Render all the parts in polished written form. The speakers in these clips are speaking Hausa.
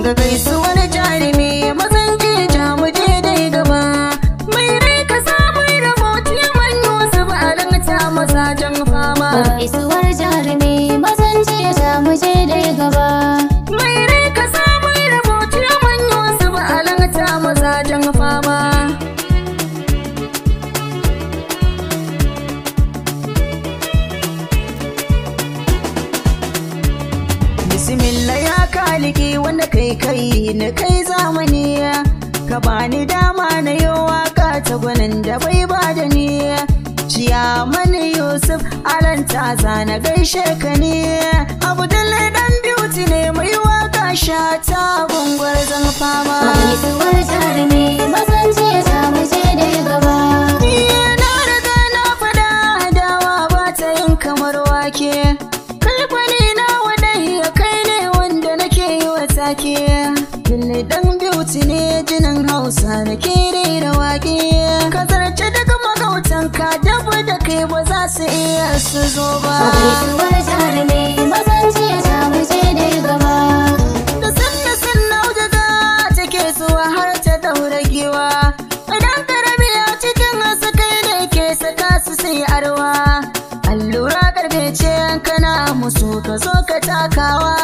ga gaisuwar jarumi mazan jeja mu je dai gaba mai rai ka samu raboti manyo su ba ta mazajen fama gaisuwar jarumi mazan jeja mu je dai gaba mai rai ka samu raboti manyo su ba ta mazajen fama bismillah ya kaliki wanda kai ni kai zamani ka bani dama na yi waka ta gwanin da bai ba da ni Ciyaman Yusuf Alanta zana gaishe ka ne Abdullahi dan beauty ne mai waka shata gungwar zan fama gaisuwar jarumi mazan jeja mu je dai gaba na riga na fada dawa ba ta yin kamar wake kai kwani na wadai kai ne wanda nake yi wa take Dille dan beauty ne jinin Hausa nake rera waƙe ka zarce daga magautan ka dabu da kai ba za su iya su zo ba gaisuwar jarumi mazan jeja mu je dai gaba da sanna auduga take zuwa har ta daura giwa idan karabi a cikin hasu kai ne ke saka su sai arwa allura karfe ce kana musu ka zo ka takawa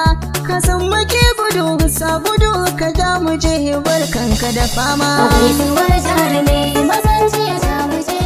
ka san maki gudu sa gudu ka ja mu je barkanka da fama gaisuwar jarumi mazan jeja mu je